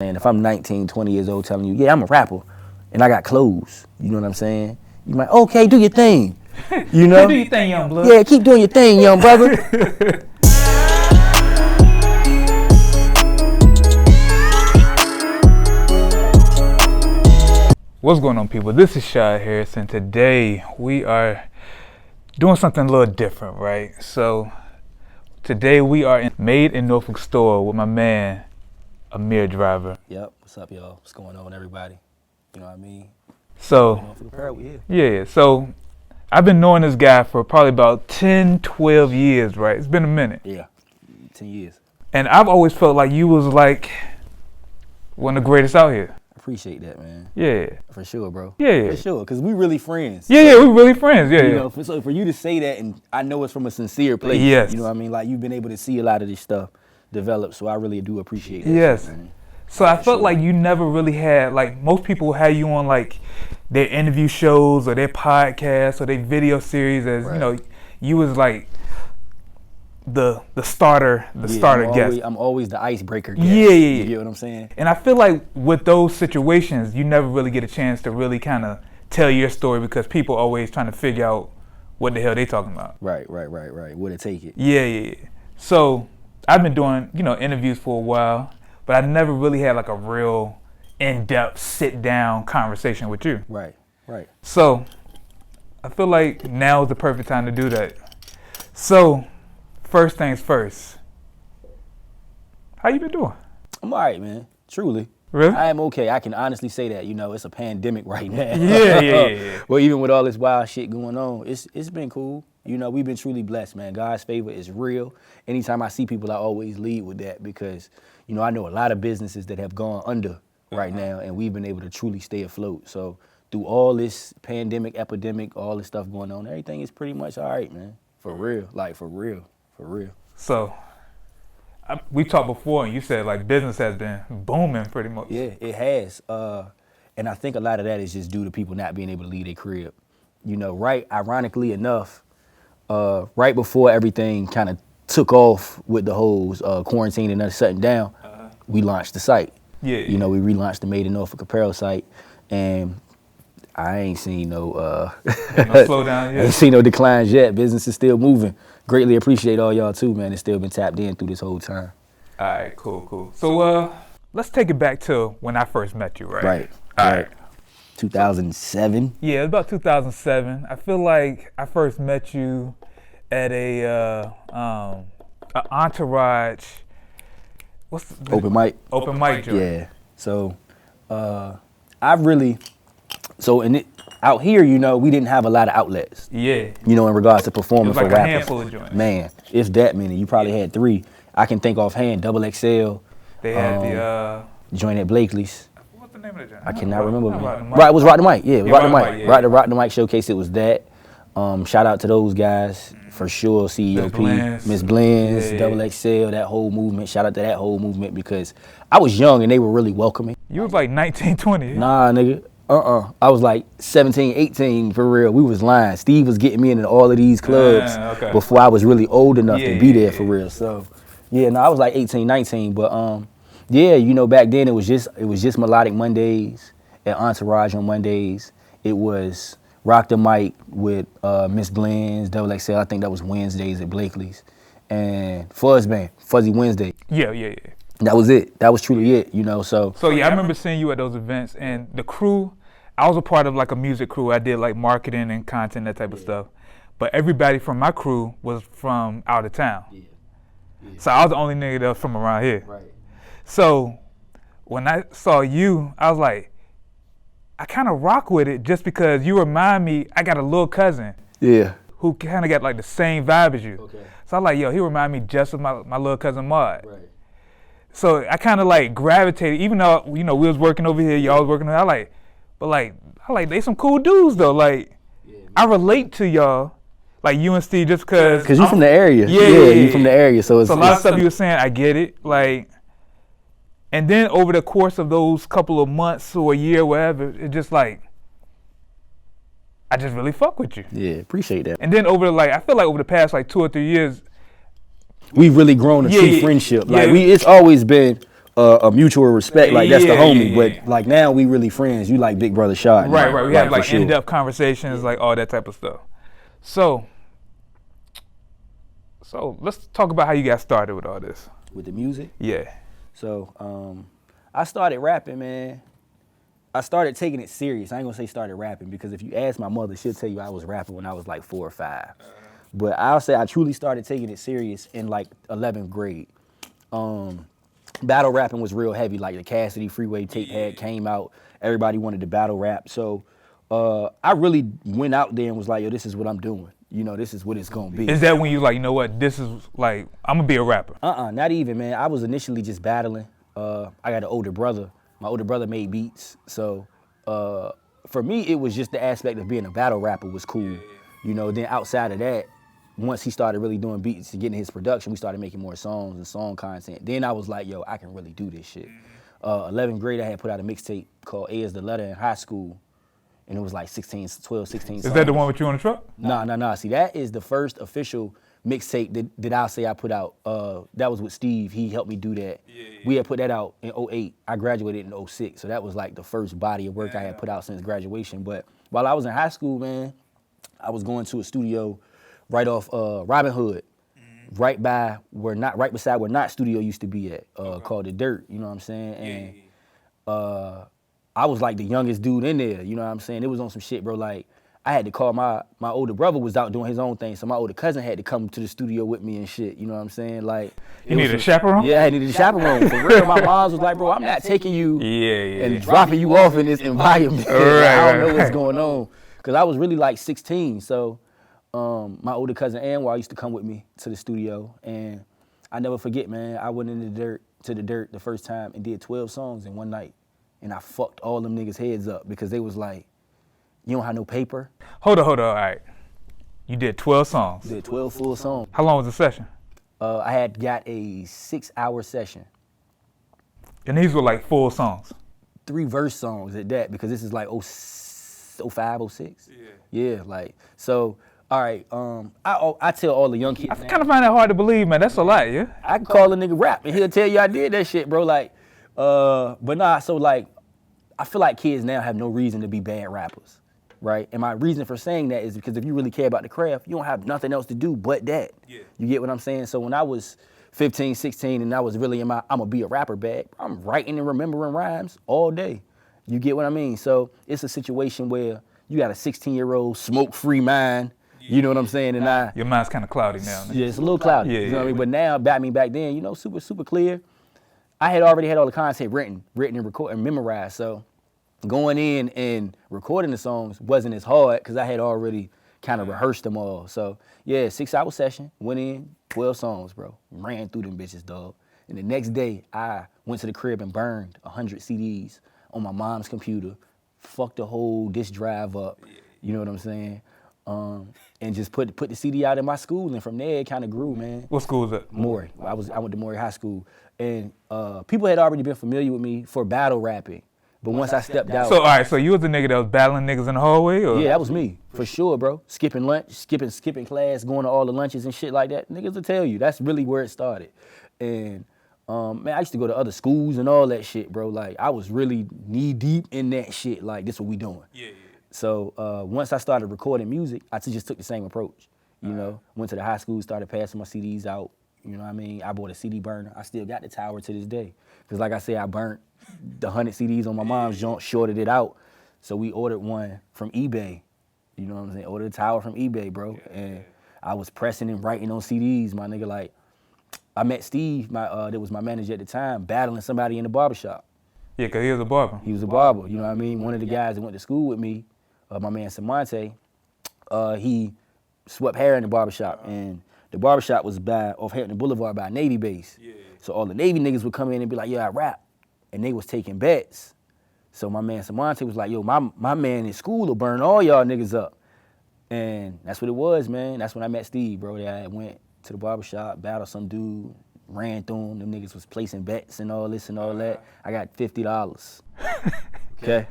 And if I'm 19, 20 years old telling you, yeah, I'm a rapper and I got clothes, you know what I'm saying? You might, okay, do your thing. You know? Do your thing, young blood. Yeah, keep doing your thing, young brother. What's going on, people? This is Shad Harris, and today we are doing something a little different, right? So today we are in Made in Norfolk store with my man, Amir Driver. Yep, what's up, y'all? What's going on, everybody? You know what I mean? So, yeah, so I've been knowing this guy for probably about 10, 12 years, right? It's been a minute. Yeah, 10 years. And I've always felt like you was like one of the greatest out here. Appreciate that, man. Yeah. For sure, bro. Yeah. For sure, because we really friends. Yeah, we really friends, yeah. You know, so for you to say that, and I know it's from a sincere place. Yes. You know what I mean? Like, you've been able to see a lot of this stuff develop, so I really do appreciate that. Yes. Shit, man. So I felt like you never really had, like, most people had you on, like, their interview shows or their podcasts or their video series as, Right. you know, you was like the starter guest. I'm always the icebreaker guest. Yeah. You get what I'm saying? And I feel like with those situations, you never really get a chance to really kind of tell your story because people always trying to figure out what the hell they talking about. Right. Where to take it. Yeah. So I've been doing, you know, interviews for a while, but I never really had like a real in-depth sit-down conversation with you. Right. So I feel like now is the perfect time to do that. So first things first, how you been doing? I'm all right, man. Truly. Really? I am okay. I can honestly say that. You know, it's a pandemic right now. Yeah. Well, even with all this wild shit going on, it's been cool. You know, we've been truly blessed, man. God's favor is real. Anytime I see people, I always lead with that because, you know, I know a lot of businesses that have gone under right now, and we've been able to truly stay afloat. So through all this pandemic, epidemic, all this stuff going on, everything is pretty much all right, man. For real. Like, for real. So we talked before, and you said like business has been booming pretty much. Yeah, it has. And I think a lot of that is just due to people not being able to leave their crib. You know, ironically enough, right before everything kind of took off with the whole quarantine and us shutting down, we launched the site. Yeah. You know, we relaunched the Made in Norfolk apparel site, and I ain't seen no slowdown yet. Ain't seen no declines yet. Business is still moving. Greatly appreciate all y'all too, man. It's still been tapped in through this whole time. All right, cool. So let's take it back to when I first met you, right? Right. 2007. Yeah, it was about 2007. I feel like I first met you at a Entourage. What's the Open mic. Open mic joint. Yeah. So out here, you know, we didn't have a lot of outlets. Yeah. You know, in regards to performing It was like for a rappers. handful of joints. Man, if that many, you probably had 3. I can think offhand. Double XL. They had the joint at Blakely's. what's the name of the joint? I cannot remember. Right, Right, it was Rock the Mic. Yeah, it was Rock the Rock the Mic. Mic, yeah. Rock the Mic showcase. It was that. Shout out to those guys for sure. CEOP, Miss Blends, Yeah. Double XL, that whole movement. Shout out to that whole movement because I was young and they were really welcoming. You was like 19, 20. Nah, nigga. I was like 17, 18 for real. We was lying. Steve was getting me into all of these clubs Okay. before I was really old enough to be there for Yeah. real. So, yeah, no, I was like 18, 19. But yeah, you know, back then it was just Melodic Mondays at Entourage on Mondays. It was Rock the Mic with Miss Blends, Double XL. I think that was Wednesdays at Blakely's, and Fuzz Band, Fuzzy Wednesday. Yeah. That was it. That was truly it. You know, so Yeah, I remember seeing you at those events, and the crew. I was a part of like a music crew. I did like marketing and content, that type of stuff. But everybody from my crew was from out of town. Yeah. So I was the only nigga that was from around here. Right. So when I saw you, I was like, I kind of rock with it just because you remind me. I got a little cousin. Yeah. Who kind of got like the same vibe as you. Okay. So I'm like, yo, he remind me just of my little cousin Maud. Right. So I kind of like gravitated, even though, you know, we was working over here, y'all was working over here, I like, they some cool dudes though. Like, I relate to y'all, like you and Steve, just because. Cause you from the area. Yeah, you from the area. So it's a lot of stuff you were saying, I get it. Like, and then over the course of those couple of months or a year, whatever, it just like, I just really fuck with you. Yeah, appreciate that. And then I feel like over the past like 2 or 3 years, we've really grown a true friendship. Like it's always been a mutual respect. Like that's the Yeah, homie. yeah, yeah. But like now we really friends. You like Big Brother Shot. Right, right. We have like for sure. in-depth conversations, like all that type of stuff. So let's talk about how you got started with all this. With the music. Yeah. So I started rapping, man. I started taking it serious. I ain't gonna say started rapping because if you ask my mother, she'll tell you I was rapping when I was like 4 or 5. But I'll say I truly started taking it serious in like 11th grade. Battle rapping was real heavy, like the Cassidy Freeway tape had came out. Everybody wanted to battle rap. So I really went out there and was like, yo, this is what I'm doing. You know, this is what it's gonna be. Is that when you like, you know what, this is like, I'm gonna be a rapper? Not even, man. I was initially just battling. I got an older brother. My older brother made beats. So for me, it was just the aspect of being a battle rapper was cool. You know, then outside of that, once he started really doing beats and getting his production, we started making more songs and song content. Then I was like, yo, I can really do this shit. 11th grade, I had put out a mixtape called A is the Letter in high school. And it was like 16 songs. Is that the one with you on the truck? Nah. See, that is the first official mixtape that I'll say I put out. That was with Steve. He helped me do that. We had put that out in 08. I graduated in 06. So that was like the first body of work I had put out since graduation. But while I was in high school, man, I was going to a studio right off Robin Hood, right beside where Not Studio used to be at, called The Dirt, you know what I'm saying? And I was like the youngest dude in there, you know what I'm saying? It was on some shit, bro, like I had to call my older brother was out doing his own thing, so my older cousin had to come to the studio with me and shit, you know what I'm saying? Like you needed a chaperone? Yeah, I needed a chaperone. For real, my mom was like, bro, I'm not taking you and dropping you off in this environment. I don't know what's going on. Cause I was really like 16, so my older cousin Anwar used to come with me to the studio, and I never forget, man, I went in to the dirt the first time and did 12 songs in one night, and I fucked all them niggas' heads up because they was like, you don't have no paper. Hold on, all right. You did 12 songs. Did 12 full songs. How long was the session? I had got a 6-hour session. And these were like full songs? 3 verse songs at that, because this is like 05, 06. Yeah, like, so, all right, I tell all the young kids. I kind of find that hard to believe, man. That's a lot, yeah? I can call a nigga rap, and he'll tell you I did that shit, bro. Like, but nah, so like, I feel like kids now have no reason to be bad rappers, right? And my reason for saying that is because if you really care about the craft, you don't have nothing else to do but that. You get what I'm saying? So when I was 15, 16, and I was really in my I'ma be a rapper bag, I'm writing and remembering rhymes all day. You get what I mean? So it's a situation where you got a 16-year-old smoke-free mind, you know what I'm saying? And your mind's kind of cloudy now. Yeah, it's a little cloudy. You know what I mean? But now, back then, you know, super clear. I had already had all the content written and recorded and memorized. So going in and recording the songs wasn't as hard because I had already kind of rehearsed them all. So yeah, 6-hour session, went in, 12 songs, bro. Ran through them bitches, dog. And the next day, I went to the crib and burned 100 CDs on my mom's computer, fucked the whole disk drive up, you know what I'm saying? And just put the CD out in my school, and from there it kind of grew, man. What school was that? Maury. I went to Maury High School, and people had already been familiar with me for battle rapping, but once I stepped out. So all right, so you was the nigga that was battling niggas in the hallway, or? Yeah, that was me for sure, bro. Skipping lunch, skipping class, going to all the lunches and shit like that. Niggas will tell you that's really where it started, and. Man, I used to go to other schools and all that shit, bro. Like, I was really knee deep in that shit. Like, this what we doing. So once I started recording music, I just took the same approach. You know, went to the high school, started passing my CDs out. You know what I mean? I bought a CD burner. I still got the tower to this day. Because like I said, I burnt the 100 CDs on my mom's junk, shorted it out. So we ordered one from eBay. You know what I'm saying? Ordered a tower from eBay, bro. And I was pressing and writing on CDs, my nigga. Like, I met Steve, that was my manager at the time, battling somebody in the barbershop. Yeah, because he was a barber. He was a barber, you know what I mean? One of the guys that went to school with me, my man Samonte, he swept hair in the barbershop, and the barbershop was off Hampton Boulevard by a Navy base. So all the Navy niggas would come in and be like, yeah, I rap. And they was taking bets. So my man Samonte was like, yo, my man in school will burn all y'all niggas up. And that's what it was, man. That's when I met Steve, bro. I went to the barbershop, battled some dude, ran through him. Them niggas was placing bets and all this and all that. I got $50. Okay?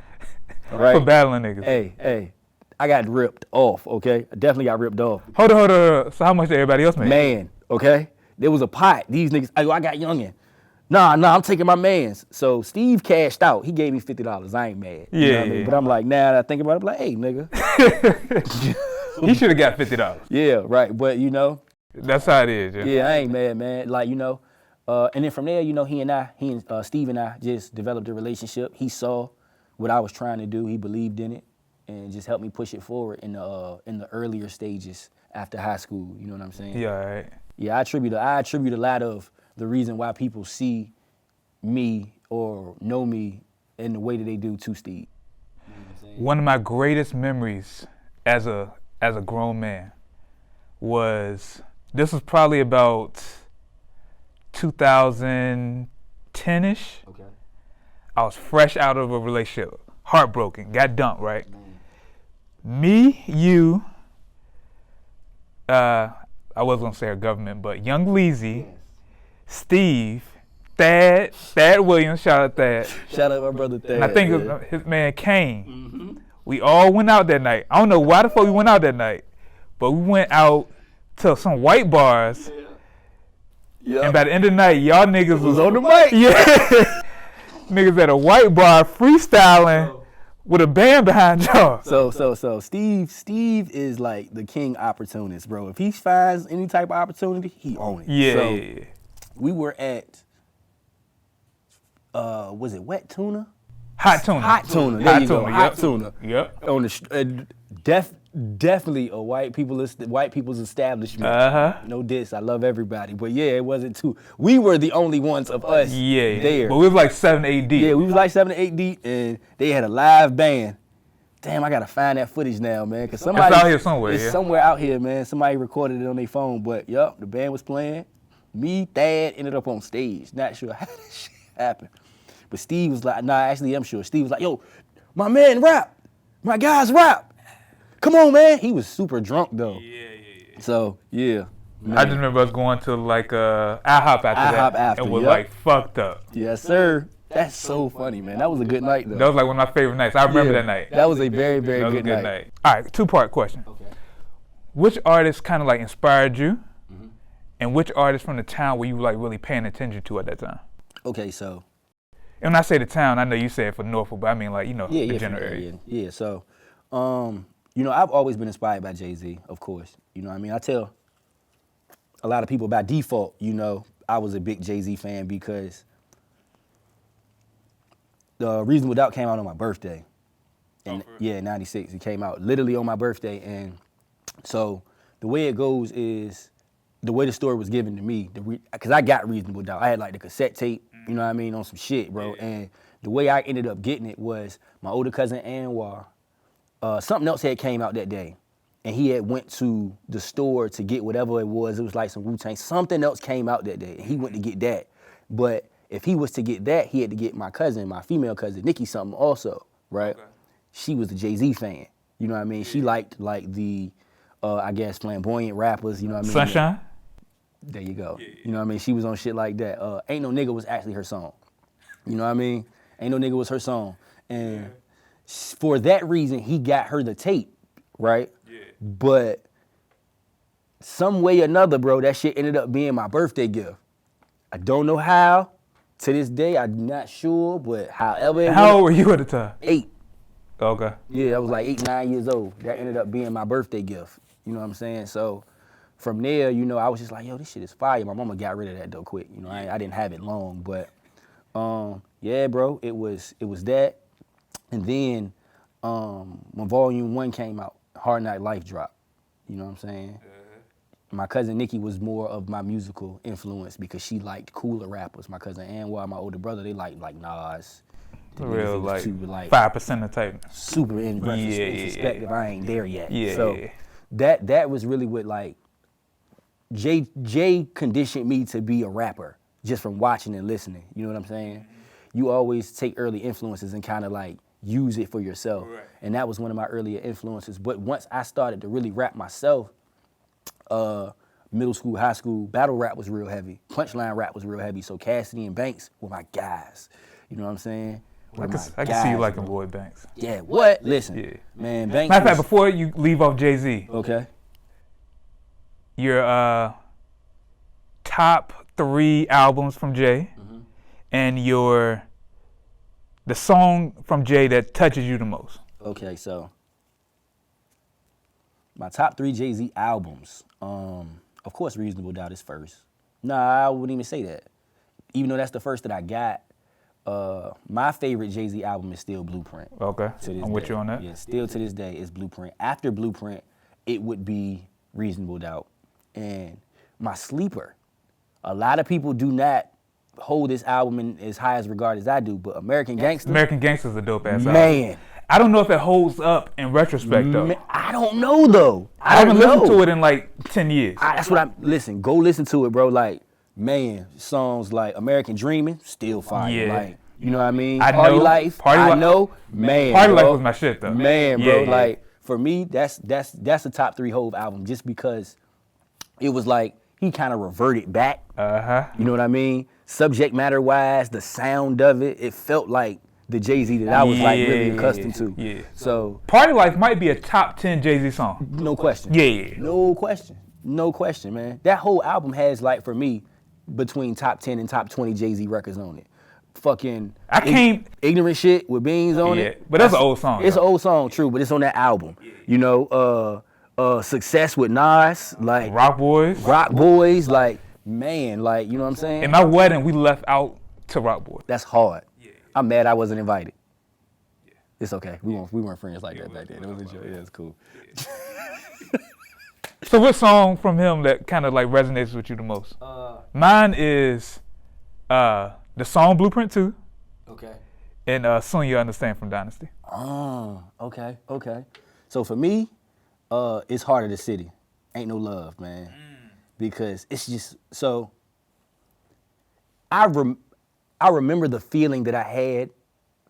All right? For battling niggas. Hey, I got ripped off, okay? I definitely got ripped off. Hold on. So how much did everybody else make? Man, okay? There was a pot. These niggas, I got youngin'. Nah, I'm taking my man's. So Steve cashed out. He gave me $50. I ain't mad. You know what I mean? But I'm like, now I think about it, I'm like, hey, nigga. He should have got $50. Yeah, right. But that's how it is. Yeah, I ain't mad, man. Like, and then from there, he and Steve and I just developed a relationship. He saw what I was trying to do. He believed in it and just helped me push it forward in the earlier stages after high school. You know what I'm saying? Yeah, right. Yeah, I attribute a lot of the reason why people see me or know me in the way that they do to Steve. You know what I'm saying? One of my greatest memories as a grown man was, this was probably about 2010-ish. Okay. I was fresh out of a relationship, heartbroken, got dumped, right? Me, you, I was gonna say our government, but Young Leezy, Yes. Steve, Thad Williams, shout out Thad. Shout out my brother Thad. And I think it was his man Kane. We all went out that night. I don't know why the fuck we went out that night, but we went out to some white bars. Yep. And by the end of the night, y'all niggas was on the mic. Yeah. Niggas at a white bar freestyling with a band behind y'all. So Steve is like the king opportunist, bro. If he finds any type of opportunity, he owns it. Yeah. So we were at was it Wet Tuna? Hot tuna. Hot tuna. There you go. Yep. Hot tuna. Yep. On the definitely a white people's establishment. No diss. I love everybody, but yeah, it wasn't too. We were the only ones of us there. But we was like 7, 8 deep. Yeah, we was like 7 to 8 deep, and they had a live band. Damn, I gotta find that footage now, man. Cause somebody It's out here somewhere. It's somewhere out here, man. Somebody recorded it on their phone, but yup, the band was playing. Me, Thad ended up on stage. Not sure how that shit happened, but Steve was like, nah, actually, I'm sure. Steve was like, yo, my man rap, my guys rap. Come on, man. He was super drunk though. Yeah. So yeah. Man. I just remember us going to like IHOP after that. And was like fucked up. Yes, sir. That's so funny, man. That was a good night though. That was like one of my favorite nights. I remember that night. That was a very, very That was good a good night. All right, 2-part question. Okay. Which artist kind of like inspired you? And which artist from the town were you like really paying attention to at that time? Okay, so. And when I say the town, I know you said for Norfolk, but I mean like, the general area. Yeah, so, I've always been inspired by Jay-Z, of course. You know what I mean? I tell a lot of people by default, I was a big Jay-Z fan because the Reasonable Doubt came out on my birthday. And yeah, 96, it came out literally on my birthday. And so the way it goes is, the way the story was given to me, because I got Reasonable Doubt. I had like the cassette tape, you know what I mean, on some shit, bro. Yeah. And the way I ended up getting it was my older cousin Anwar, something else had came out that day. And he had went to the store to get whatever it was. It was like some Wu-Tang. Something else came out that day. And he went to get that. But if he was to get that, he had to get my female cousin, Nikki, something also, right? Okay. She was a Jay-Z fan. You know what I mean? Yeah. She liked like the, I guess, flamboyant rappers, you know what I mean? Sunshine? There you go. Yeah. You know what I mean? She was on shit like that. Ain't No Nigga was actually her song. You know what I mean? Ain't No Nigga was her song. And for that reason, he got her the tape, right? Yeah. But some way or another, bro, that shit ended up being my birthday gift. I don't know how. To this day, I'm not sure, but however. How old were you at the time? 8. Okay. Yeah, I was like 8, 9 years old. That ended up being my birthday gift. You know what I'm saying? So from there, I was just like, yo, this shit is fire. My mama got rid of that though quick. I didn't have it long, but yeah, bro, it was that. And then when Volume 1 came out, Hard Knock Life dropped. You know what I'm saying? My cousin Nikki was more of my musical influence because she liked cooler rappers. My cousin Anwar, my older brother, they liked like Nas. Real like 5% of type. Super in perspective. I ain't there yet. Yeah. So that was really what like Jay conditioned me to be a rapper just from watching and listening. You know what I'm saying? You always take early influences and kind of like use it for yourself. Right. And that was one of my earlier influences. But once I started to really rap myself, middle school, high school, battle rap was real heavy. Punchline rap was real heavy. So Cassidy and Banks were my guys. You know what I'm saying? I can see you liking Lloyd Banks. Yeah, what? Listen, man, Banks. Matter of fact, before you leave off Jay-Z. Okay. Your top 3 albums from Jay, and the song from Jay that touches you the most. Okay, so my top 3 Jay-Z albums. Of course, Reasonable Doubt is first. Nah, I wouldn't even say that. Even though that's the first that I got, my favorite Jay-Z album is still Blueprint. Okay, I'm with day. you on that. Yeah, still to this day, it's Blueprint. After Blueprint, it would be Reasonable Doubt. And my sleeper, a lot of people do not hold this album in as high as regard as I do, but American Gangster. American Gangster's a dope ass album. Man. I don't know if it holds up in retrospect though. I don't know though. I haven't listened to it in like 10 years. That's what listen, go listen to it, bro. Like, man, songs like American Dreaming, still fire. Yeah. Like, you know what I mean? I Party know. Life, I know. Man, Party bro. Life was my shit though. Man, bro. Yeah. Like, for me, that's a top 3 Hove album just because it was like he kind of reverted back. You know what I mean? Subject matter wise, the sound of it, it felt like the Jay-Z that I was like really accustomed to. Yeah. So Party Life might be a top 10 Jay-Z song. no question. Yeah. No question, man. That whole album has, like, for me, between top 10 and top 20 Jay-Z records on it. Fucking Ignorant Shit with Beans on it. But that's an old song. It's an old song, true, but it's on that album. You know, Success with Nas, like Rock Boys, like, man, like, you know what I'm saying? In my wedding, we left out to Rock Boys. That's hard. I'm mad I wasn't invited. It's okay. We weren't friends like that back then. It was a joke. Yeah, it's cool. So what song from him that kind of like resonates with you the most? Mine is the song Blueprint 2. Okay. And Soon You'll Understand from Dynasty. Okay. So for me, it's Heart of the City. Ain't No Love, man. Because it's just, so I remember the feeling that I had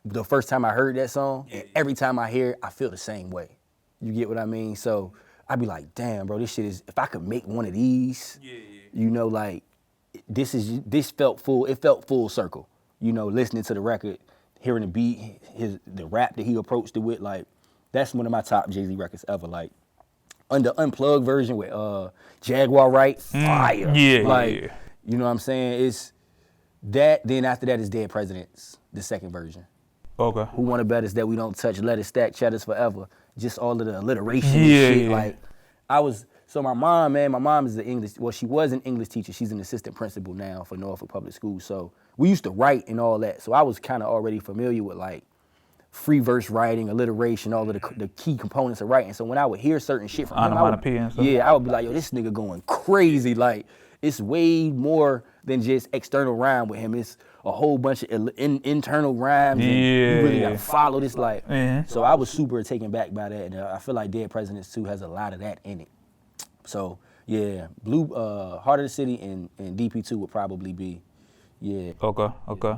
the first time I heard that song, and every time I hear it, I feel the same way. You get what I mean? So I'd be like, damn, bro, this shit is, if I could make one of these, you know, like, it felt full circle. You know, listening to the record, hearing the beat, the rap that he approached it with, like, that's one of my top Jay-Z records ever. Like, on the unplugged version with Jaguar Wright, fire. You know what I'm saying? It's that, then after that is Dead Presidents, the second version. Okay. Who Want It Better Is That We Don't Touch, Let It Stack, Cheddars Forever. Just all of the alliteration and shit. Like, so my mom is she was an English teacher. She's an assistant principal now for Norfolk Public Schools. So we used to write and all that. So I was kind of already familiar with, like, free verse writing, alliteration, all of the key components of writing. So when I would hear certain shit from him, I would be like, yo, this nigga going crazy. Like, it's way more than just external rhyme with him. It's a whole bunch of internal rhymes. And you really gotta follow this, like. So I was super taken back by that, and I feel like Dead Presidents 2 has a lot of that in it. So yeah, Heart of the City and DP2 would probably be, Okay.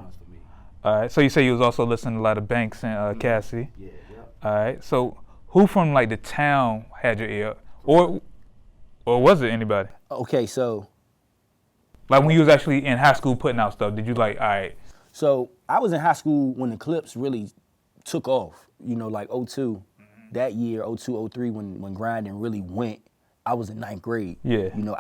All right, so you say you was also listening to a lot of Banks and Cassie. All right, so who from like the town had your ear, or was it anybody? Okay, so like when you was actually in high school putting out stuff, did you like, all right? So I was in high school when the Clips really took off. You know, like 02, that year, 02, 03, when grinding really went. I was in 9th grade. You know,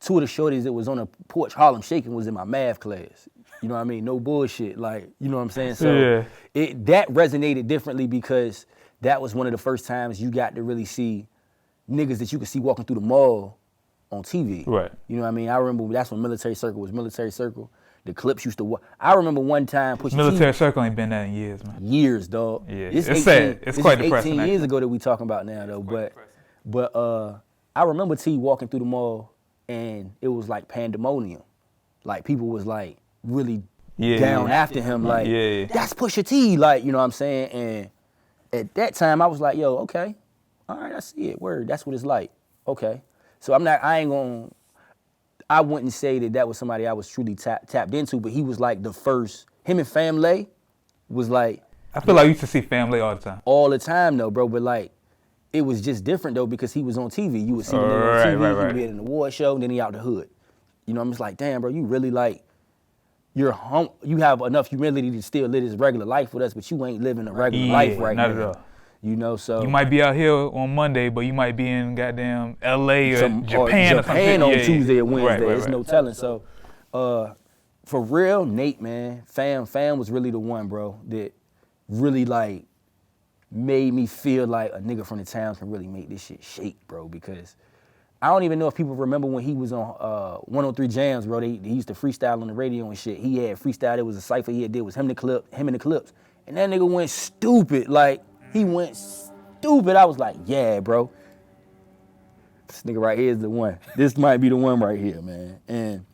two of the shorties that was on the porch Harlem Shaking was in my math class. You know what I mean? No bullshit. Like, you know what I'm saying? So that resonated differently because that was one of the first times you got to really see niggas that you could see walking through the mall on TV. Right. You know what I mean? I remember that's when Military Circle was Military Circle. The Clips used to walk. I remember one time pushing Military Circle ain't been that in years, man. Years, dog. Yeah, it's sad. It's quite depressing. 18 years ago that we talking about now, though. But I remember T walking through the mall and it was like pandemonium. Like, people was like really down after him, like, that's Pusha T, like, you know what I'm saying? And at that time, I was like, yo, okay, all right, I see it, word, that's what it's like, okay. So I wouldn't say that was somebody I was truly tapped into, but he was like the first, him and Family was like. I feel like I used to see Family all the time. All the time, though, bro, but like, it was just different, though, because he was on TV. You would see him on TV, he would be at an award show, and then he out the hood. You know, I'm just like, damn, bro, you really like, you have enough humility to still live this regular life with us, but you ain't living a regular life right now. Not at all. You know, so. You might be out here on Monday, but you might be in goddamn LA or Japan or something. On Tuesday or Wednesday. There's no telling. So, For real, Nate, man. Fam was really the one, bro, that really like made me feel like a nigga from the town can really make this shit shake, bro, because I don't even know if people remember when he was on 103 Jams, bro. He used to freestyle on the radio and shit. He had freestyle. It was a cypher he had did. It was him and the Clips. And that nigga went stupid. Like, he went stupid. I was like, yeah, bro. This nigga right here is the one. This might be the one right here, man. And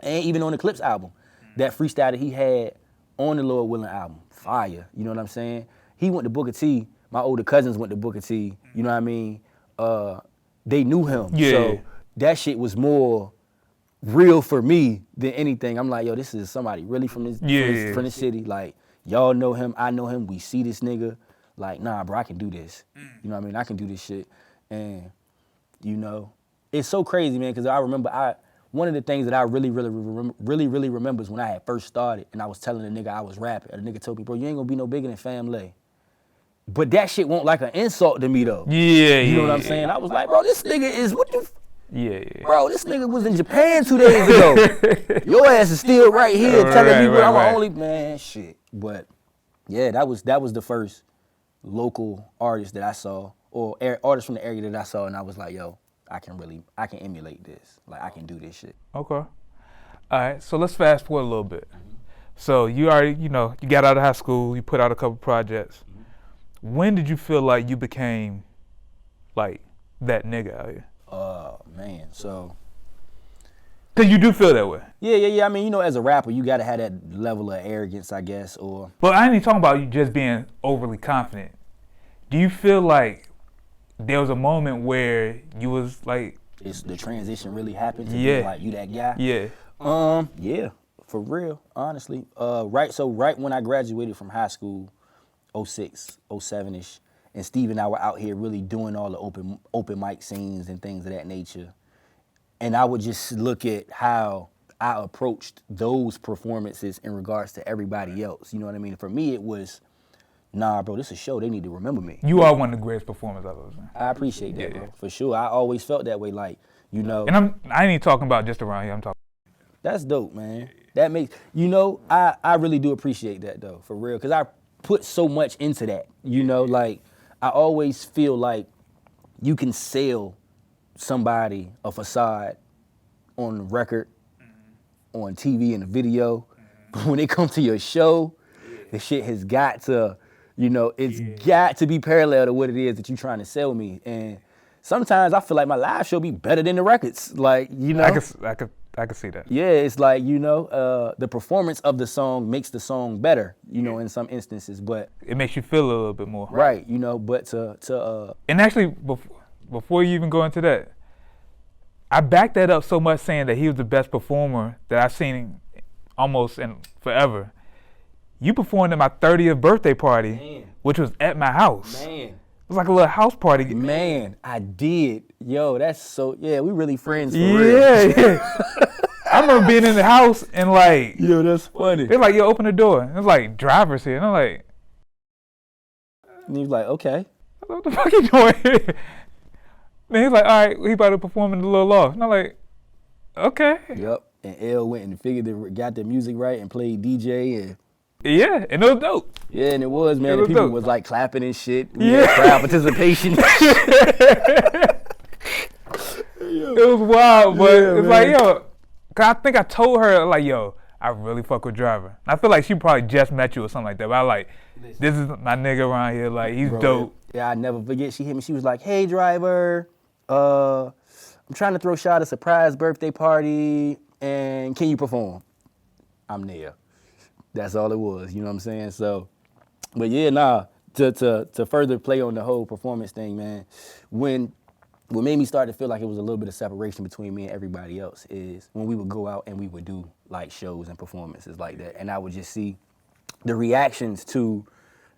even on the Clips album, that freestyle that he had on the Lord Willing album, fire. You know what I'm saying? He went to Booker T. My older cousins went to Booker T. You know what I mean? They knew him. Yeah. So that shit was more real for me than anything. I'm like, yo, this is somebody really from this, from this city. Like, y'all know him, I know him, we see this nigga. Like, nah, bro, I can do this. You know what I mean? I can do this shit. And, you know, it's so crazy, man, because I remember one of the things that I really remember is when I had first started and I was telling the nigga I was rapping. And the nigga told me, bro, you ain't gonna be no bigger than Family. But that shit won't like an insult to me, though. You know what I'm saying? I was like, bro, this nigga is, what the Bro, this nigga was in Japan 2 days ago. Your ass is still right here telling me I'm only, man, shit. But, yeah, that was the first local artist that I saw, or artist from the area that I saw, and I was like, yo, I can emulate this. Like, I can do this shit. Okay. All right, so let's fast forward a little bit. So you already, you got out of high school, you put out a couple projects. When did you feel like you became, like, that nigga out here? Man, so. Because you do feel that way. Yeah. I mean, as a rapper, you got to have that level of arrogance, I guess, or. But I ain't even talking about you just being overly confident. Do you feel like there was a moment where you was like. The transition really happened to be like, you that guy? Yeah. Yeah, for real, honestly. Right when I graduated from high school, 06, 07-ish, and Steve and I were out here really doing all the open mic scenes and things of that nature. And I would just look at how I approached those performances in regards to everybody else. You know what I mean? For me, it was, nah, bro, this is a show. They need to remember me. You are one of the greatest performers I've ever seen. I appreciate that, bro. For sure. I always felt that way, like, And I ain't even talking about just around here. I'm talking. That's dope, man. That makes, I really do appreciate that, though, for real. Because I put so much into that, like, I always feel like you can sell somebody a facade on the record, on TV and the video, but when it comes to your show, the shit has got to, it's got to be parallel to what it is that you're trying to sell me. And sometimes I feel like my live show be better than the records, like, I could see that. Yeah, it's like, the performance of the song makes the song better, in some instances, but. It makes you feel a little bit more. Right, but to. And actually, before you even go into that, I backed that up so much saying that he was the best performer that I've seen almost in forever. You performed at my 30th birthday party, which was at my house. It was like a little house party. Man, I did. Yo, that's so, we really friends for real. Yeah. I remember being in the house and like. Yo, that's funny. They're like, yo, open the door. And it was like, Driver's here. And I'm like. And he was like, okay. What the fuck you doing here? Then he's like, all right, he about to perform in the Little Loft. And I'm like, okay. Yep. And L went and got the music right and played DJ and. Yeah, and it was dope. Yeah, and it was, man. And people dope. was like clapping and shit. We had crowd participation. It was wild, but it's like, yo, cause I think I told her, like, yo, I really fuck with Driver. I feel like she probably just met you or something like that, but I like, this is my nigga around here, like, he's dope. Yeah, I never forget. She hit me. She was like, hey, Driver, I'm trying to throw Shad a surprise birthday party, and can you perform? I'm there. That's all it was, you know what I'm saying? So, but yeah, to further play on the whole performance thing, man, what made me start to feel like it was a little bit of separation between me and everybody else is when we would go out and we would do like shows and performances like that. And I would just see the reactions to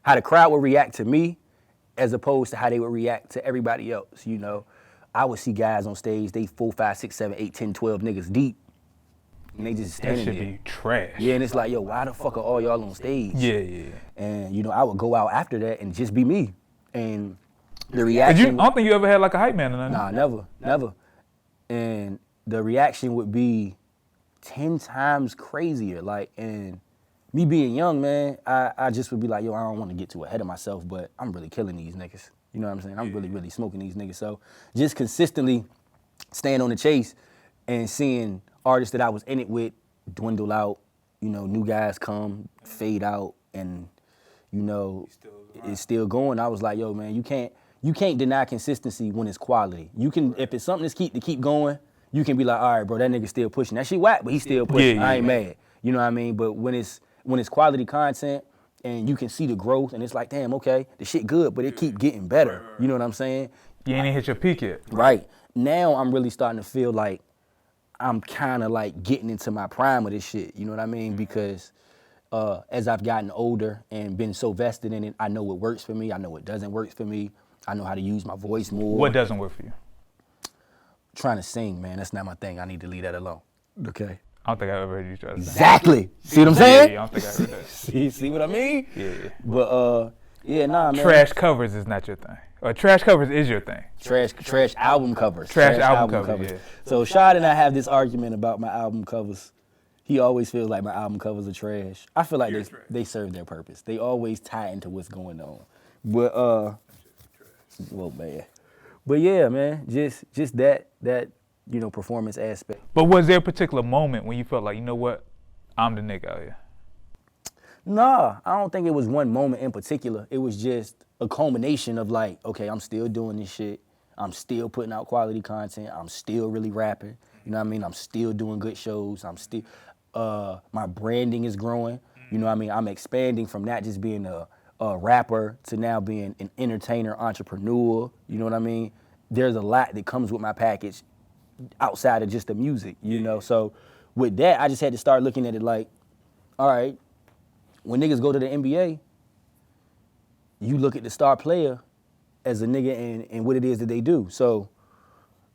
how the crowd would react to me as opposed to how they would react to everybody else, I would see guys on stage, they 4, 5, 6, 7, 8, 10, 12 niggas deep. And they just standing there. That should be trash. Yeah, and it's like, yo, why the fuck are all y'all on stage? Yeah. And, I would go out after that and just be me. And the reaction. I don't think you ever had like a hype man or nothing. Nah, never. And the reaction would be 10 times crazier. Like, and me being young, man, I just would be like, yo, I don't want to get too ahead of myself, but I'm really killing these niggas. You know what I'm saying? I'm really, really smoking these niggas. So just consistently staying on the chase and seeing artists that I was in it with dwindle out, you know, new guys come, fade out, and, you know, it's still going. I was like, yo, man, you can't deny consistency when it's quality. You can, if it's something to keep going, you can be like, all right, bro, that nigga still pushing. That shit whack, but he still pushing. I ain't mad. You know what I mean? But when it's quality content and you can see the growth and it's like, damn, okay, the shit good, but it keep getting better. You know what I'm saying? You ain't hit your peak yet. Right. Now I'm really starting to feel like I'm kind of like getting into my prime of this shit. You know what I mean? Because as I've gotten older and been so vested in it, I know what works for me. I know what doesn't work for me. I know how to use my voice more. What doesn't work for you? Trying to sing, man. That's not my thing. I need to leave that alone. Okay. I don't think I've ever heard you try to sing. Exactly. See what I'm saying? Yeah, I don't think I heard that. See what I mean? Yeah. But yeah, nah, man. Trash covers is not your thing. Or trash covers is your thing. Trash album covers. Trash album covers. Yeah. So Shad and I have this argument about my album covers. He always feels like my album covers are trash. I feel like they serve their purpose. They always tie into what's going on. But well, man. But yeah, man, just that you know, performance aspect. But was there a particular moment when you felt like, you know what, I'm the nigga out here? Nah, I don't think it was one moment in particular. It was just a culmination of like, okay, I'm still doing this shit. I'm still putting out quality content. I'm still really rapping. You know what I mean? I'm still doing good shows. I'm still, my branding is growing. You know what I mean? I'm expanding from not just being a rapper to now being an entertainer, entrepreneur. You know what I mean? There's a lot that comes with my package outside of just the music, you know? So with that, I just had to start looking at it like, all right, when niggas go to the NBA, you look at the star player as a nigga and what it is that they do. So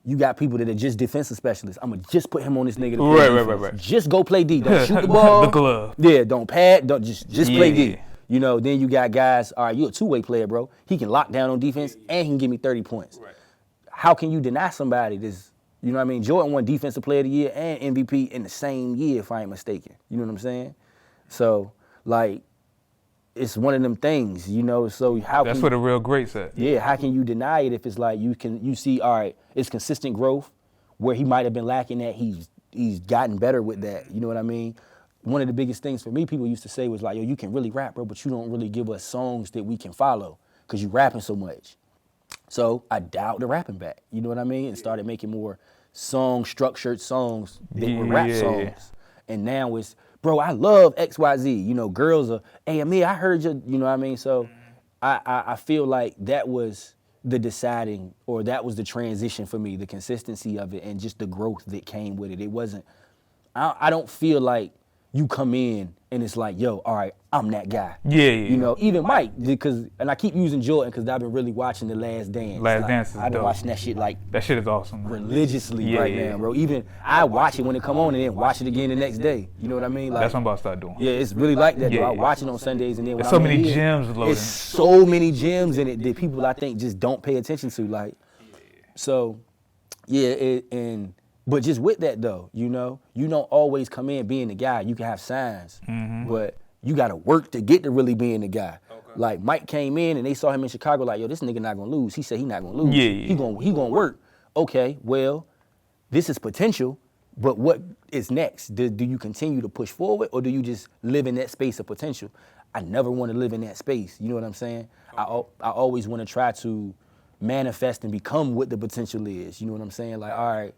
you got people that are just defensive specialists. I'm gonna just put him on this nigga to play defense. Right. Just go play D. Don't shoot the ball. The glove. Yeah, don't pad. Don't just play D. You know, then you got guys, all right, you're a two-way player, bro. He can lock down on defense and he can give me 30 points. Right. How can you deny somebody this? You know what I mean? Jordan won Defensive Player of the Year and MVP in the same year, if I ain't mistaken. You know what I'm saying? So, like, it's one of them things, you know? So That's what a real great's at. Yeah, how can you deny it if it's like you see, all right, it's consistent growth where he might have been lacking that, he's gotten better with that. You know what I mean? One of the biggest things for me, people used to say was like, yo, you can really rap, bro, but you don't really give us songs that we can follow because you rapping so much. So I dialed the rapping back, you know what I mean? And started making more structured songs that were rap songs. And now it's, bro, I love XYZ. You know, girls are, hey, Amir, I heard you, you know what I mean? So I feel like that was the deciding, or that was the transition for me, the consistency of it and just the growth that came with it. It wasn't, I don't feel like you come in and it's like, yo, all right, I'm that guy. Yeah. You know, even Mike, because, and I keep using Jordan because I've been really watching The Last Dance. Last Dance is I've been dope. watching that shit like. That shit is awesome. Religiously now, bro. Even I watch it when it come on and then watch it again the next day. You know what I mean? Like, that's what I'm about to start doing. Yeah, it's really like that, bro. Yeah. I watch it on Sundays and then when There's so I'm many here, gems loaded. There's so many gems in it that people I think just don't pay attention to. Like, so, yeah, but just with that though, you know, you don't always come in being the guy. You can have signs, but you got to work to get to really being the guy. Okay. Like Mike came in and they saw him in Chicago like, yo, this nigga not gonna lose. He said he not gonna lose. Yeah. He gonna work. Okay, well, this is potential, but what is next? Do you continue to push forward or do you just live in that space of potential? I never want to live in that space. You know what I'm saying? Okay. I always want to try to manifest and become what the potential is. You know what I'm saying? Like, all right.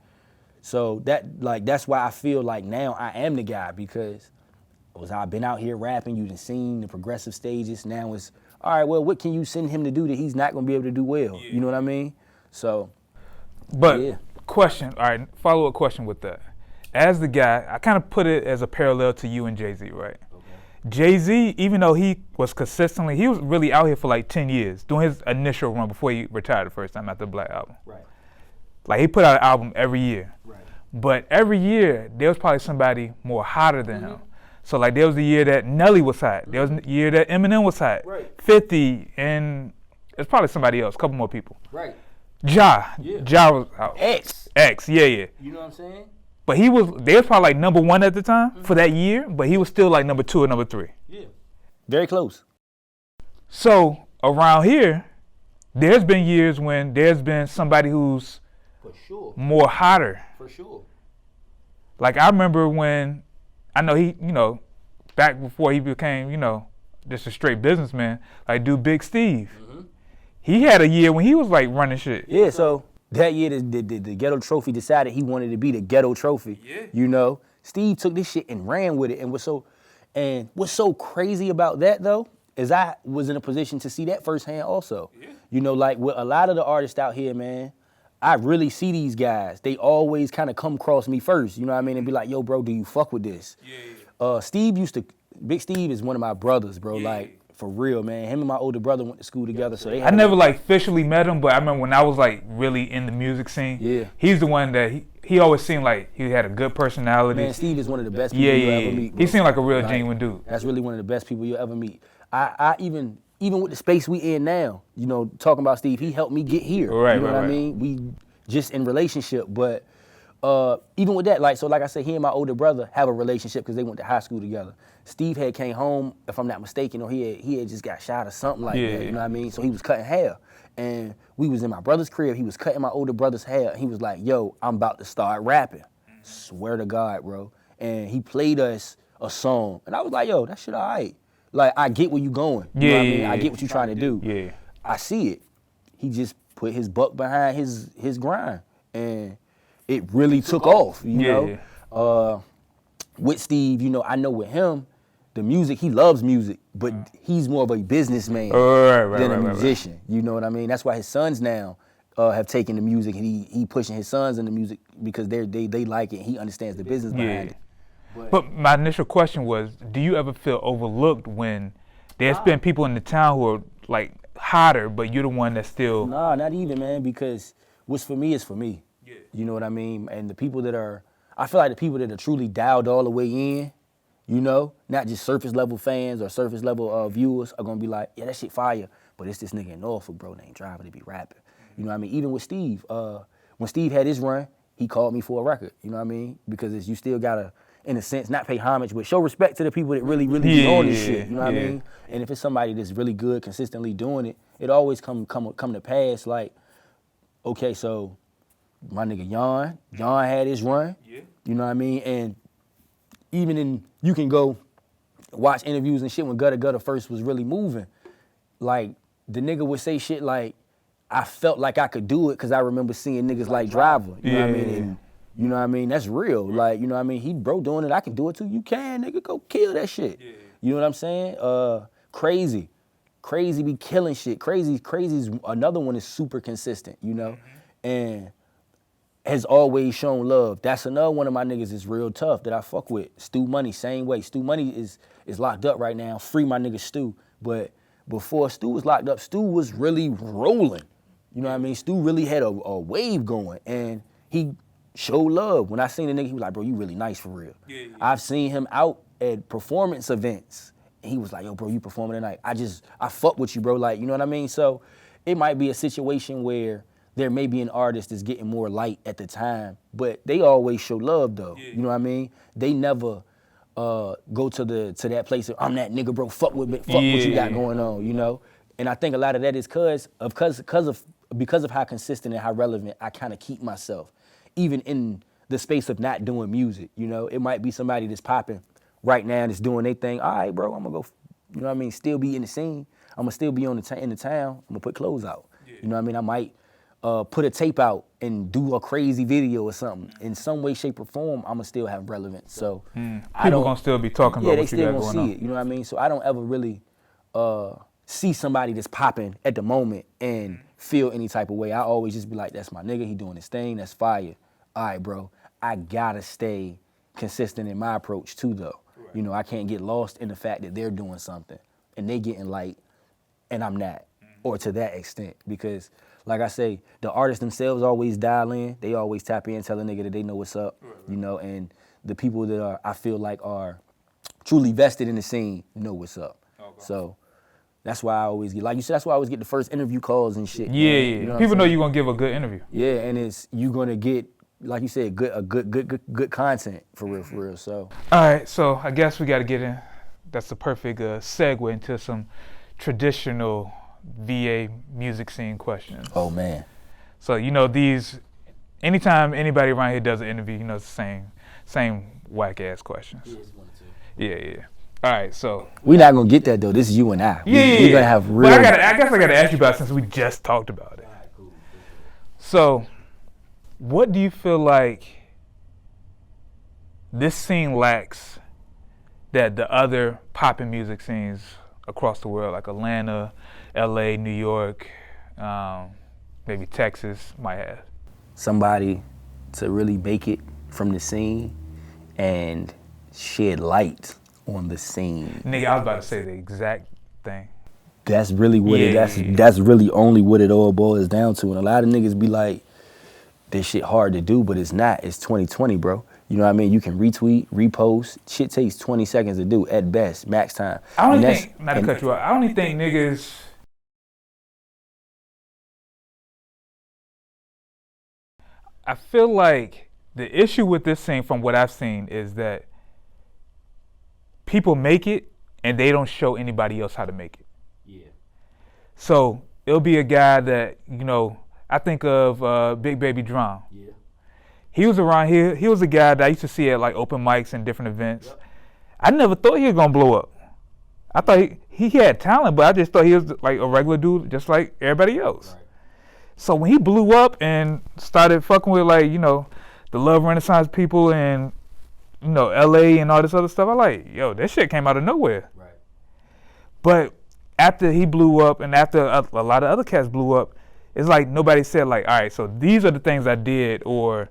So that's why I feel like now I am the guy, because I've been out here rapping, you done seen the progressive stages. Now it's, all right, well, what can you send him to do that he's not gonna be able to do well? Yeah. You know what I mean? So, but yeah. Question, all right, follow-up question with that. As the guy, I kind of put it as a parallel to you and Jay-Z, right? Okay. Jay-Z, even though he was really out here for like 10 years, doing his initial run before he retired the first time after the Black Album. Right. Like, he put out an album every year. Right. But every year, there was probably somebody more hotter than him. So, like, there was the year that Nelly was hot. There was the year that Eminem was hot. Right. 50, and it's probably somebody else, a couple more people. Right. Ja was out. X, yeah. You know what I'm saying? But they was probably like number 1 at the time for that year, but he was still like number 2 or number 3. Yeah. Very close. So around here, there's been years when there's been somebody who's For sure. more hotter. For sure. Like I remember when, I know he, back before he became, just a straight businessman, like Big Steve. Mm-hmm. He had a year when he was like running shit. Yeah, so that year the Ghetto Trophy decided he wanted to be the Ghetto Trophy. Yeah. Steve took this shit and ran with it. And what's so crazy about that though, is I was in a position to see that firsthand also. Yeah. Like with a lot of the artists out here, man, I really see these guys. They always kind of come across me first, you know what I mean? And be like, yo, bro, do you fuck with this? Yeah. Big Steve is one of my brothers, bro. Yeah. Like, for real, man. Him and my older brother went to school together, so I never like officially met him, but I remember when I was like really in the music scene. Yeah. He's the one that he always seemed like he had a good personality. Man, Steve is one of the best people you'll ever meet, bro. He seemed like a real genuine dude. That's really one of the best people you'll ever meet. I even with the space we in now, talking about Steve, he helped me get here. Right, you know what I mean? We just in relationship, but even with that, like I said, he and my older brother have a relationship because they went to high school together. Steve had came home, if I'm not mistaken, or he had just got shot or something like that, you know what I mean? So he was cutting hair. And we was in my brother's crib, he was cutting my older brother's hair, and he was like, yo, I'm about to start rapping. Swear to God, bro. And he played us a song. And I was like, yo, that shit all right. Like, I get where you going. You know what I mean? I get what you trying to do. Yeah. I see it. He just put his buck behind his grind. And it really took off, you know? With Steve, I know with him, the music, he loves music, but he's more of a businessman than a musician. Right. You know what I mean? That's why his sons now have taken the music, and he pushing his sons in the music because they like it. And he understands the business behind it. But my initial question was, do you ever feel overlooked when there's been people in the town who are like hotter, but you're the one that's still... Nah, not even, man, because what's for me is for me. Yeah. You know what I mean? And the people that are... I feel like the people that are truly dialed all the way in, not just surface level fans or surface level viewers are gonna be like, yeah, that shit fire, but it's this nigga in Norfolk, bro, named Driver to be rapping. You know what I mean? Even with Steve, when Steve had his run, he called me for a record, you know what I mean? Because you still gotta, in a sense, not pay homage, but show respect to the people that really be on this shit, you know what I mean? And if it's somebody that's really good, consistently doing it, it always come to pass like, okay, so my nigga Yon had his run, you know what I mean? And even you can go watch interviews and shit when Gutter Gutter first was really moving. Like, the nigga would say shit like, I felt like I could do it because I remember seeing niggas like Driver, you know what I mean? And, you know what I mean? That's real. Like, you know what I mean? He bro doing it, I can do it too. You can, nigga, go kill that shit. Yeah. You know what I'm saying? Crazy be killing shit. Crazy's another one is super consistent, and has always shown love. That's another one of my niggas is real tough that I fuck with. Stu Money, same way. Stu Money is locked up right now. Free my nigga Stu. But before Stu was locked up, Stu was really rolling. You know what I mean? Stu really had a wave going, and he showed love. When I seen the nigga, he was like, bro, you really nice for real. Yeah. I've seen him out at performance events, and he was like, yo, bro, you performing tonight. I fuck with you, bro. Like, you know what I mean? So it might be a situation where there may be an artist that's getting more light at the time, but they always show love though. Yeah. You know what I mean? They never go to that place of, I'm that nigga, bro, fuck with me, fuck what you got going on, And I think a lot of that is because of how consistent and how relevant I kind of keep myself, even in the space of not doing music. It might be somebody that's popping right now that's doing their thing. All right, bro, I'm gonna go, still be in the scene. I'm gonna still be in the town. I'm gonna put clothes out. Yeah. You know what I mean? I might put a tape out and do a crazy video or something. In some way, shape, or form, I'm gonna still have relevance. So people gonna still be talking about what you got going on. Yeah, they still gonna see it. You know what I mean? So I don't ever really see somebody that's popping at the moment and feel any type of way. I always just be like, that's my nigga. He doing his thing. That's fire. All right, bro. I gotta stay consistent in my approach too, though. Right. I can't get lost in the fact that they're doing something and they getting light and I'm not, or to that extent, because. Like I say, the artists themselves always dial in. They always tap in, tell a nigga that they know what's up, and the people that I feel like are truly vested in the scene know what's up. Okay. So that's why I always get, like you said, that's why I always get the first interview calls and shit. Yeah. People know you're going to give a good interview. Yeah, and you going to get like you said, good content for real. So All right, so I guess we got to get in. That's the perfect segue into some traditional VA music scene questions. oh man, So these. Anytime anybody around here does an interview, it's the same whack ass questions. Yeah. All right, so we're not gonna get that though. This is you and I. We're gonna have real. But I guess I gotta ask you about it since we just talked about it. So, what do you feel like this scene lacks that the other poppin' music scenes across the world, like Atlanta, LA, New York, maybe Texas, might have? Somebody to really make it from the scene and shed light on the scene. Nigga, I was about to say the exact thing. That's really what that's really only what it all boils down to. And a lot of niggas be like, this shit hard to do, but it's not. It's 2020, bro. You know what I mean? You can retweet, repost. Shit takes 20 seconds to do at best, max time. I don't think, not to cut you off, I don't think niggas. I feel like the issue with this thing, from what I've seen, is that people make it and they don't show anybody else how to make it. Yeah. So it'll be a guy that, I think of Big Baby Drum. Yeah. He was around here. He was a guy that I used to see at like open mics and different events. Yep. I never thought he was gonna blow up. I thought he had talent, but I just thought he was like a regular dude, just like everybody else. Right. So when he blew up and started fucking with the Love Renaissance people and LA and all this other stuff, I like, yo, that shit came out of nowhere. Right. But after he blew up and after a lot of other cats blew up, it's like nobody said like, all right, so these are the things I did, or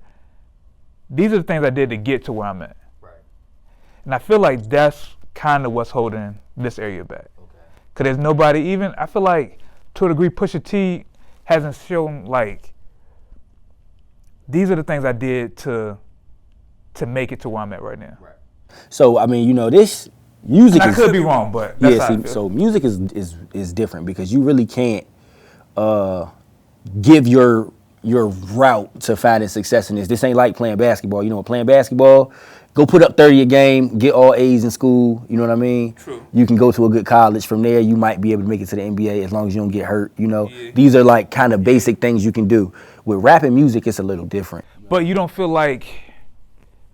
these are the things I did to get to where I'm at. Right. And I feel like that's kind of what's holding this area back. Okay. Cause there's nobody, even I feel like to a degree Pusha T hasn't shown like, these are the things I did to make it to where I'm at right now. Right. So I mean, this music. And I could be wrong, but that's how I feel. So music is different because you really can't give your route to finding success in this. This ain't like playing basketball. Playing basketball, go put up 30 a game, get all A's in school. You know what I mean? True. You can go to a good college. From there, you might be able to make it to the NBA as long as you don't get hurt. Yeah. These are like kind of basic things you can do. With rap and music, it's a little different. But you don't feel like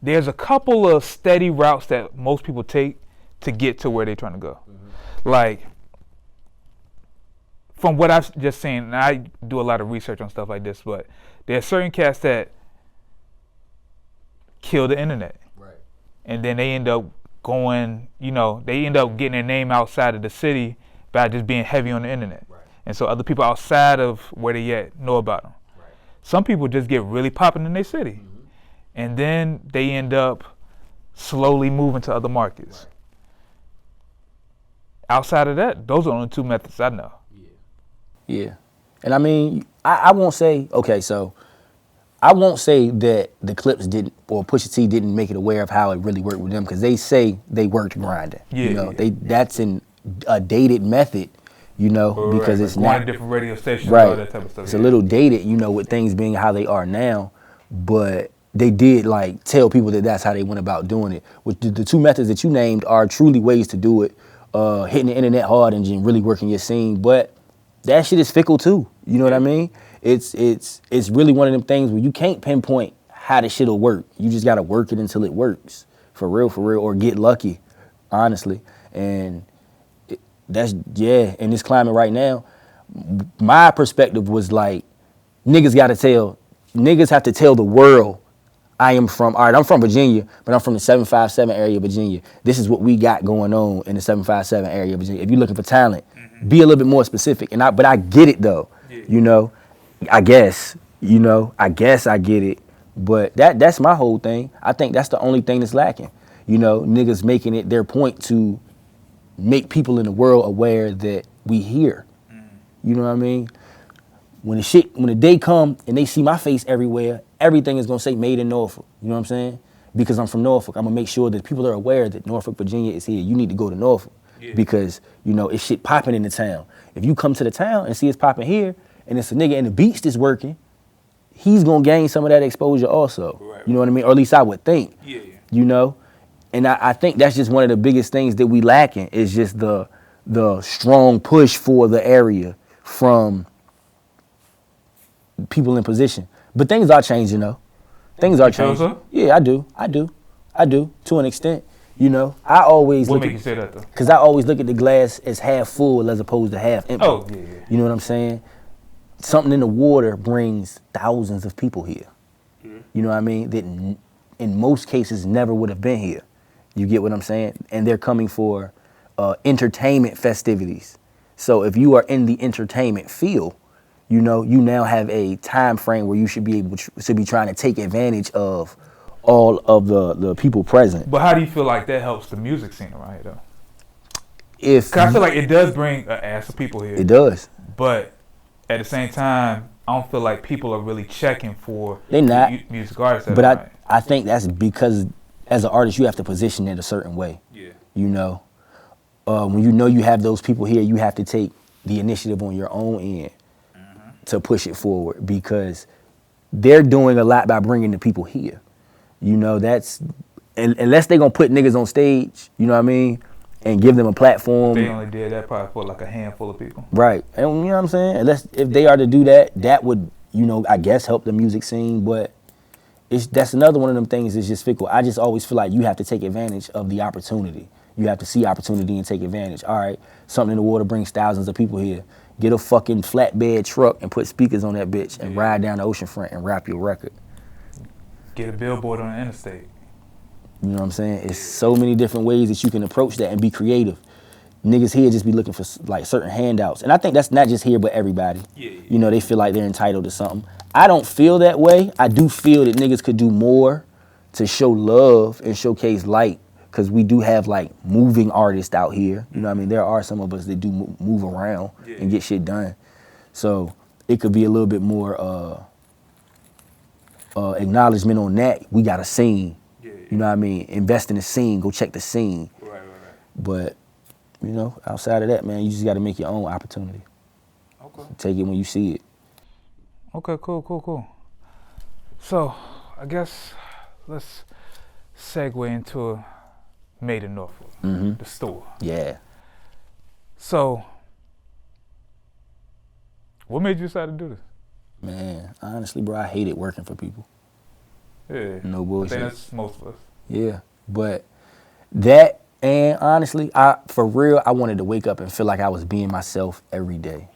there's a couple of steady routes that most people take to get to where they're trying to go. Mm-hmm. Like, from what I've just seen, and I do a lot of research on stuff like this, but there are certain cats that kill the internet. Right. And then they end up going, they end up getting their name outside of the city by just being heavy on the internet. Right. And so other people outside of where they at know about them. Right. Some people just get really popping in their city. Mm-hmm. And then they end up slowly moving to other markets. Right. Outside of that, those are the only two methods I know. Yeah. And I mean, I won't say, okay, so I won't say that the Clips didn't, or Pusha T didn't make it aware of how it really worked with them, because they say they worked grinding. Yeah. That's a dated method, because it's not different radio stations, right. All that type of stuff. It's a little dated, with things being how they are now, but they did like tell people that that's how they went about doing it. Which the two methods that you named are truly ways to do it, hitting the internet hard and just really working your scene, but that shit is fickle too. You know what I mean? It's really one of them things where you can't pinpoint how the shit'll work. You just gotta work it until it works. For real, or get lucky, honestly. And in this climate right now, my perspective was like, niggas have to tell the world I'm from Virginia, but I'm from the 757 area of Virginia. This is what we got going on in the 757 area of Virginia. If you're looking for talent, be a little bit more specific. But I get it though. Yeah. I guess I get it. But that's my whole thing. I think that's the only thing that's lacking. Niggas making it their point to make people in the world aware that we here. You know what I mean? When the day come and they see my face everywhere, everything is gonna say Made in Norfolk. You know what I'm saying? Because I'm from Norfolk, I'm gonna make sure that people are aware that Norfolk, Virginia is here. You need to go to Norfolk. Yeah. Because, it's shit popping in the town. If you come to the town and see it's popping here, and it's a nigga in the beach that's working, he's gonna gain some of that exposure also. Right, You know what I mean? Or at least I would think. Yeah. You know? And I think that's just one of the biggest things that we lacking is just the strong push for the area from people in position. But things are changing though. Things are You feel changing. so? Yeah, I do to an extent. You know, I always What look make at, you say that though? because I always look at the glass as half full as opposed to half empty. Oh, yeah. You know what I'm saying? Something in the water brings thousands of people here. You know what I mean? That in most cases never would have been here. You get what I'm saying? And they're coming for entertainment festivities. So if you are in the entertainment field, you know, you now have a time frame where you should be able to be trying to take advantage of all of the people present. But how do you feel like that helps the music scene around here though? If Cause I feel like it does bring an ass of people here. it does. But at the same time, I don't feel like people are really checking for They not. music artists. that But are right. I think that's because as an artist, you have to position it a certain way. Yeah. You know, when you know you have those people here, you have to take the initiative on your own end to push it forward because they're doing a lot by bringing the people here. You know, that's unless they're gonna put niggas on stage, you know what I mean, and give them a platform. They only did that probably for like a handful of people. Right. And you know what I'm saying? Unless if they are to do that, that would, you know, I guess help the music scene, but that's another one of them things that's just fickle. I just always feel like you have to take advantage of the opportunity. You have to see opportunity and take advantage. All right, something in the water brings thousands of people here. Get a fucking flatbed truck and put speakers on that bitch and ride down the ocean front and rap your record. Get a billboard on the interstate. You know what I'm saying? It's so many different ways that you can approach that and be creative. Niggas here just be looking for like certain handouts. And I think that's not just here, but everybody. You know, they feel like they're entitled to something. I don't feel that way. I do feel that niggas could do more to show love and showcase light. Cause we do have like moving artists out here. You know what I mean? There are some of us that do move around and get shit done. So it could be a little bit more acknowledgement on that. We got a scene. You know what I mean? Invest in the scene. Go check the scene. Right. But, you know, outside of that, man, you just got to make your own opportunity. Okay. Take it when you see it. Okay, cool. So, I guess let's segue into Made in Norfolk, the store. Yeah. So, what made you decide to do this? Man, honestly, bro, I hated working for people. Yeah. No bullshit. I think that's most of us. Yeah. But that, and honestly, for real, I wanted to wake up and feel like I was being myself every day.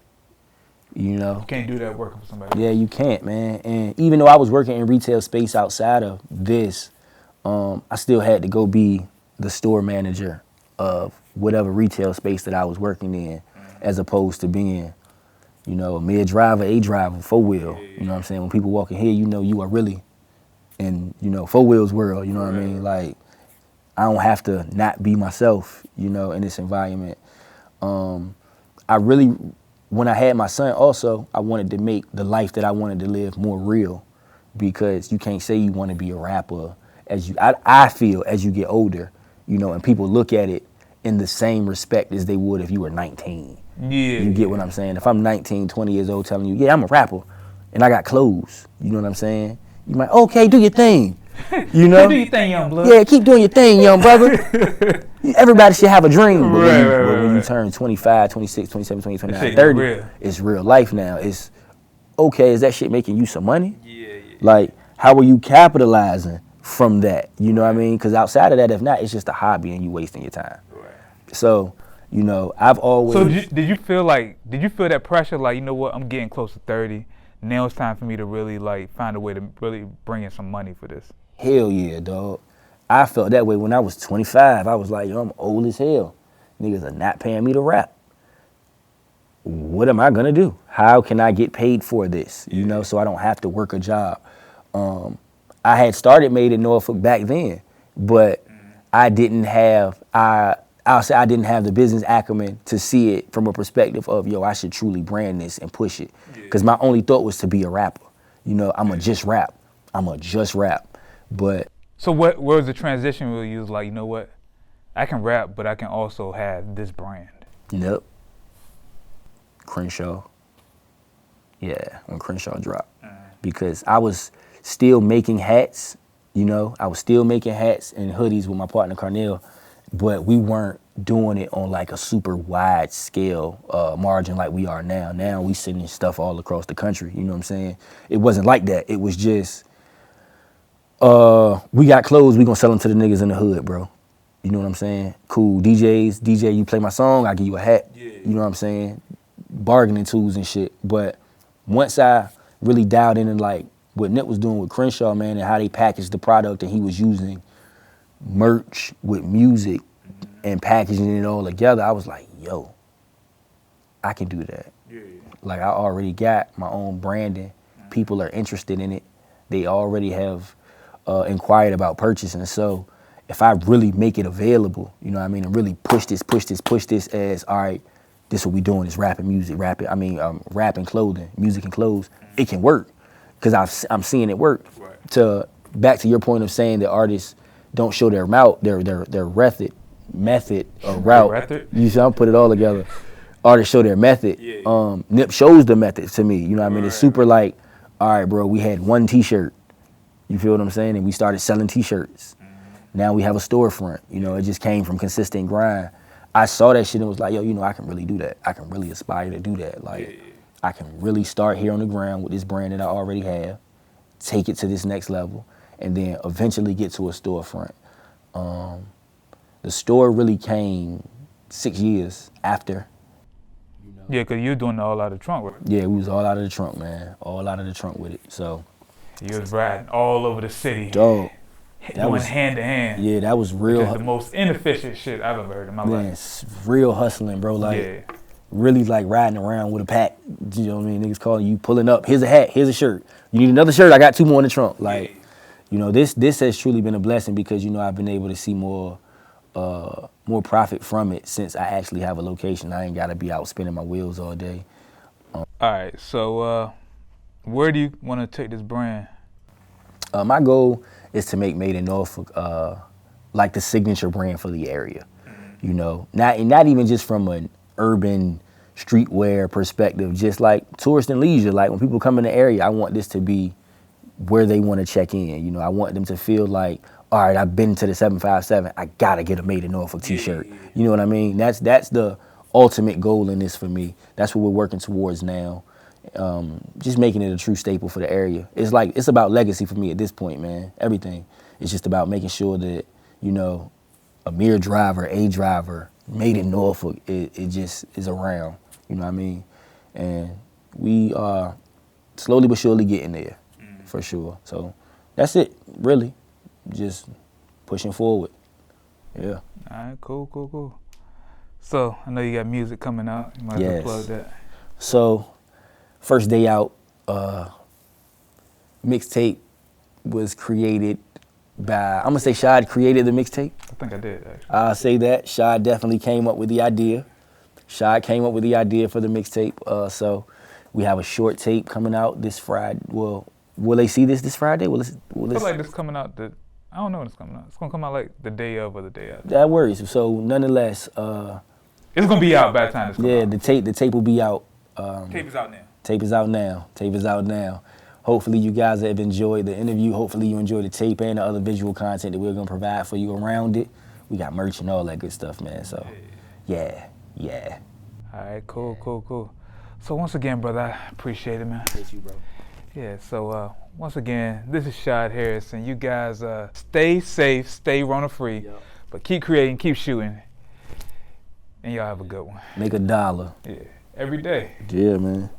You know? You can't do that working for somebody. Yeah, you can't, man. And even though I was working in retail space outside of this, I still had to go be the store manager of whatever retail space that I was working in, as opposed to being, you know, Amir Driver, A Driver, 4-wheel. You know what I'm saying? When people walk in here, you know you are really in, you know, 4-wheel's world. You know what I mean? Like, I don't have to not be myself, you know, in this environment. I really, when I had my son also, I wanted to make the life that I wanted to live more real, because you can't say you want to be a rapper I feel as you get older, you know, and people look at it in the same respect as they would if you were 19. Yeah. You get what I'm saying? If I'm 19, 20 years old telling you, yeah, I'm a rapper and I got clothes, you know what I'm saying? You might, okay, do your thing. You know? Do your thing, young blood. Yeah, keep doing your thing, young brother. Everybody should have a dream. But when you turn 25, 26, 27, 28, 29, 30, real. It's real life now. It's, okay, is that shit making you some money? Yeah. Like, how are you capitalizing from that? You know what I mean? Because outside of that, if not, it's just a hobby and you wasting your time. Right. So, you know, I've always... So did you feel that pressure, like, you know what, I'm getting close to 30, now it's time for me to really, like, find a way to really bring in some money for this? Hell yeah, dog. I felt that way when I was 25. I was like, yo, I'm old as hell. Niggas are not paying me to rap. What am I gonna do? How can I get paid for this? You know, so I don't have to work a job. I had started Made in Norfolk back then, but I didn't have the business acumen to see it from a perspective of, yo, I should truly brand this and push it. Because my only thought was to be a rapper. You know, I'ma just rap. But so where was the transition where you was like, you know what, I can rap, but I can also have this brand? Yep. Crenshaw. Yeah, when Crenshaw dropped. because I was still making hats, you know. I was still making hats and hoodies with my partner Carnell, but we weren't doing it on like a super wide scale margin like we are now. Now we sending stuff all across the country, you know what I'm saying? It wasn't like that. It was just, we got clothes, we gonna sell them to the niggas in the hood, bro. You know what I'm saying? Cool, DJ, you play my song, I give you a hat. Yeah. You know what I'm saying? Bargaining tools and shit. But once I really dialed in and like what Nip was doing with Crenshaw, man, and how they packaged the product, and he was using merch with music and packaging it all together, I was like, yo, I can do that. Yeah. Like, I already got my own branding. People are interested in it. They already have inquired about purchasing. So if I really make it available, you know what I mean, and really push this as, all right, this is what we doing, is rapping music, rap and clothing, music and clothes, it can work. Because I'm seeing it work. Right. Back to your point of saying that artists don't show their method or route. You see, I'll put it all together. Artists show their method. Yeah. Nip shows the method to me. You know what I mean? It's super like, all right, bro, we had one t-shirt. You feel what I'm saying? And we started selling t-shirts. Now we have a storefront. You know, it just came from consistent grind. I saw that shit and was like, yo, you know, I can really do that. I can really aspire to do that. Like, I can really start here on the ground with this brand that I already have, take it to this next level, and then eventually get to a storefront. The store really came 6 years after. You know? Yeah, because you're doing it all out of the trunk, right? Yeah, we was all out of the trunk, man. All out of the trunk with it, so. You was riding all over the city. Dog. Doing hand to hand. Yeah, that was real. Which is the most inefficient shit I've ever heard in my life. It's real hustling, bro. Like, really like riding around with a pack. You know what I mean? Niggas calling you, pulling up. Here's a hat. Here's a shirt. You need another shirt? I got 2 more in the trunk. Like, you know, this has truly been a blessing because, you know, I've been able to see more profit from it since I actually have a location. I ain't got to be out spinning my wheels all day. All right. So where do you want to take this brand? My goal is to make Made in Norfolk like the signature brand for the area. You know, not even just from an urban streetwear perspective, just like tourist and leisure. Like when people come in the area, I want this to be where they want to check in. You know, I want them to feel like, all right, I've been to the 757. I gotta get a Made in Norfolk t-shirt. You know what I mean? That's the ultimate goal in this for me. That's what we're working towards now. Just making it a true staple for the area. It's about legacy for me at this point, man. Everything. It's just about making sure that, you know, Amir Driver, Made in Norfolk, it just is around. You know what I mean? And we are slowly but surely getting there, for sure. So that's it, really. Just pushing forward. Yeah. All right, cool. So I know you got music coming out. You might have to plug that. So first day out, mixtape was created by, I'm gonna say Shad created the mixtape. I think I did, actually. I'll say that. Shad definitely came up with the idea. Shad came up with the idea for the mixtape. So we have a short tape coming out this Friday. Well, will they see this Friday? I feel like this coming out, I don't know when it's coming out. It's gonna come out like the day of or the day after. That worries. So nonetheless, it's gonna be out by the time it's coming out. The tape will be out. Tape is out now. Tape is out now. Hopefully you guys have enjoyed the interview. Hopefully you enjoyed the tape and the other visual content that we're gonna provide for you around it. We got merch and all that good stuff, man. So yeah. All right, cool. So once again, brother, I appreciate it, man. Appreciate you, bro. Yeah, so once again, this is Shad Harrison. You guys stay safe, stay Rona free, but keep creating, keep shooting, and y'all have a good one. Make $1. Yeah, every day. Yeah, man.